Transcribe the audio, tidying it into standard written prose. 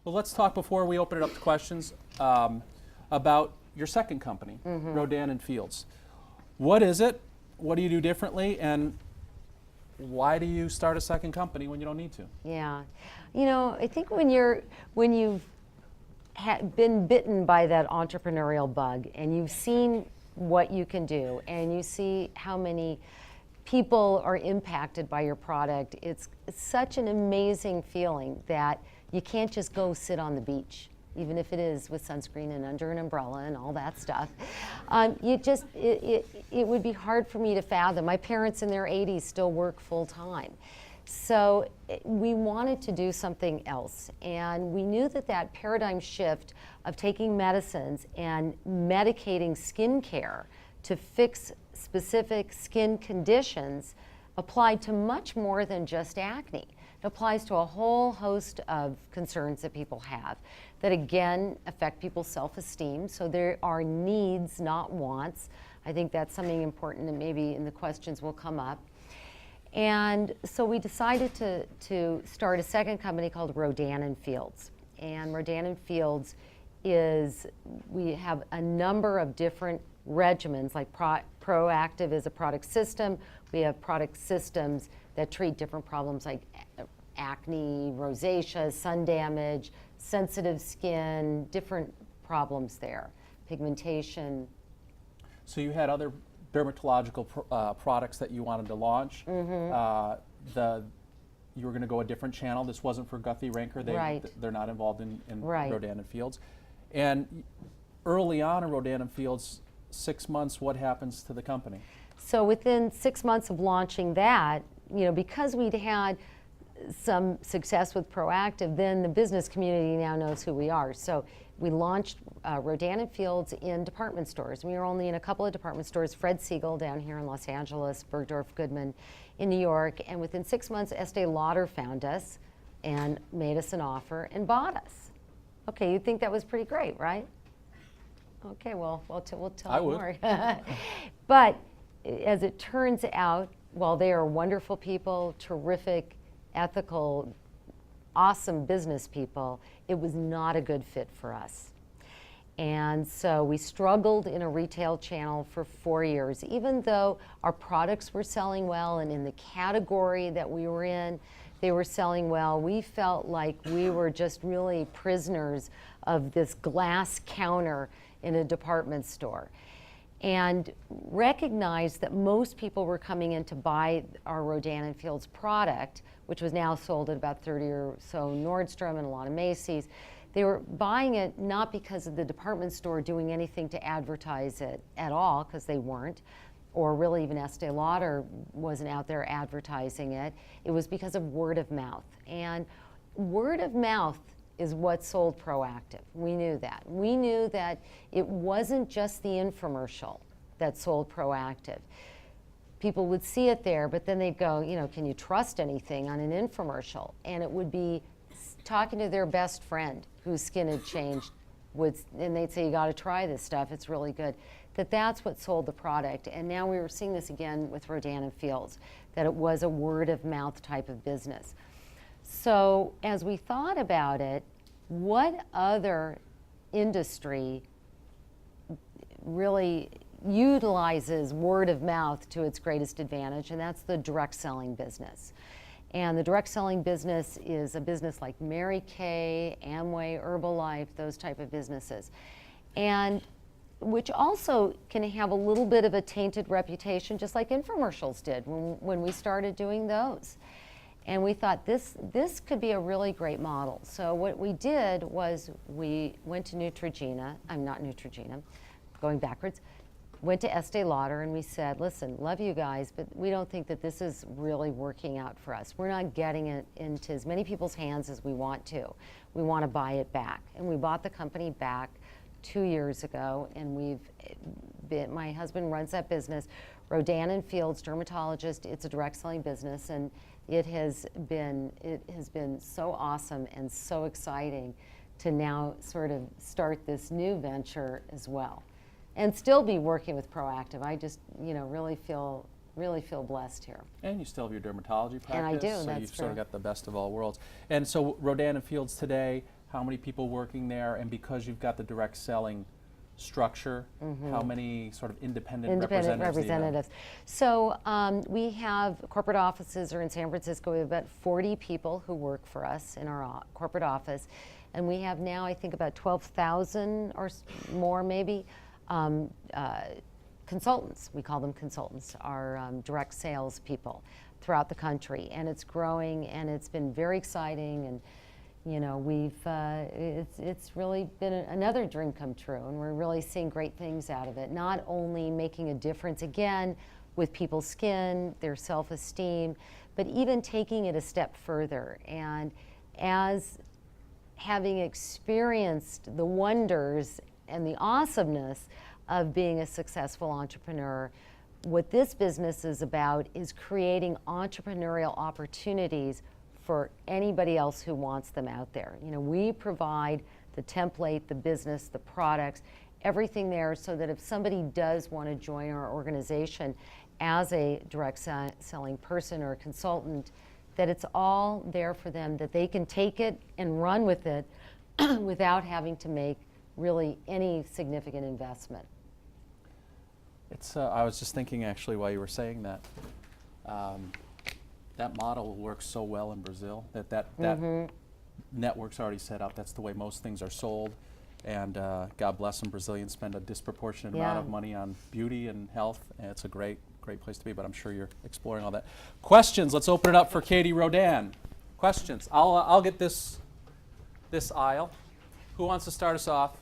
Well, let's talk before we open it up to questions about your second company, rodan+fields. What is it? What do you do differently? And why do you start a second company when you don't need to? Yeah, you know, I think when you've been bitten by that entrepreneurial bug and you've seen what you can do and you see how many people are impacted by your product, it's such an amazing feeling that you can't just go sit on the beach, even if it is with sunscreen and under an umbrella and all that stuff. It would be hard for me to fathom. My parents in their 80s still work full time. So we wanted to do something else, and we knew that that paradigm shift of taking medicines and medicating skincare to fix specific skin conditions applied to much more than just acne. It applies to a whole host of concerns that people have that again affect people's self-esteem. So there are needs, not wants. I think that's something important and maybe in the questions will come up. And so we decided to start a second company called rodan+fields. And rodan+fields is, we have a number of different regimens, like Proactive is a product system. We have product systems that treat different problems like acne, rosacea, sun damage, sensitive skin, different problems there, pigmentation. So you had other dermatological products that you wanted to launch. You were going to go a different channel. This wasn't for Guthrie Ranker. They're not involved in rodan+fields. And early on in rodan+fields, 6 months, what happens to the company? So within 6 months of launching that, you know, because we'd had some success with Proactive, then the business community now knows who we are. So we launched rodan+fields in department stores. We were only in a couple of department stores, Fred Siegel down here in Los Angeles, Bergdorf Goodman in New York, and within 6 months, Estee Lauder found us and made us an offer and bought us. Okay, you'd think that was pretty great, right? Okay, well, we'll tell more. But as it turns out, while they are wonderful people, terrific, ethical, awesome business people, it was not a good fit for us. And so we struggled in a retail channel for 4 years. Even though our products were selling well and in the category that we were in, they were selling well, we felt like we were just really prisoners of this glass counter in a department store. And recognized that most people were coming in to buy our rodan+fields product, which was now sold at about 30 or so Nordstrom and a lot of Macy's. They were buying it not because of the department store doing anything to advertise it at all, because they weren't, or really even Estee Lauder wasn't out there advertising it. It was because of word of mouth. And word of mouth is what sold Proactive. We knew that. We knew that it wasn't just the infomercial that sold Proactive. People would see it there, but then they'd go, you know, can you trust anything on an infomercial? And it would be talking to their best friend whose skin had changed, and they'd say, you got to try this stuff, it's really good. That's what sold the product. And now we were seeing this again with rodan+fields, that it was a word of mouth type of business. So as we thought about it, what other industry really utilizes word of mouth to its greatest advantage? And that's the direct selling business. And the direct selling business is a business like Mary Kay, Amway, Herbalife, those type of businesses. And which also can have a little bit of a tainted reputation, just like infomercials did when we started doing those. And we thought this could be a really great model. So what we did was we went to Neutrogena, going backwards, went to Estee Lauder and we said, listen, love you guys, but we don't think that this is really working out for us. We're not getting it into as many people's hands as we want to. We want to buy it back. And we bought the company back 2 years ago, and my husband runs that business, rodan+fields Dermatologist. It's a direct selling business, and it has been so awesome and so exciting to now sort of start this new venture as well, and still be working with Proactive. I just, you know, really feel blessed here. And you still have your dermatology practice. And I do, so that's you've true. sort of got the best of all worlds. And so rodan+fields today, how many people working there, and because you've got the direct selling structure, how many sort of independent representatives? So we have corporate offices are in San Francisco. We have about 40 people who work for us in our corporate office. And we have now, I think, about 12,000 or more maybe consultants. We call them consultants, our direct sales people throughout the country. And it's growing, and it's been very exciting. And you know, it's really been another dream come true, and we're really seeing great things out of it. Not only making a difference, again, with people's skin, their self-esteem, but even taking it a step further. And as having experienced the wonders and the awesomeness of being a successful entrepreneur, what this business is about is creating entrepreneurial opportunities for anybody else who wants them out there. You know, we provide the template, the business, the products, everything there, so that if somebody does want to join our organization as a direct selling person or a consultant, that it's all there for them, that they can take it and run with it without having to make really any significant investment. It's, I was just thinking actually while you were saying that, that model works so well in Brazil, that network's already set up. That's the way most things are sold. And God bless them, Brazilians spend a disproportionate amount of money on beauty and health, and it's a great place to be, but I'm sure you're exploring all that. Questions, let's open it up for Katie Rodan. Questions, I'll get this aisle. Who wants to start us off?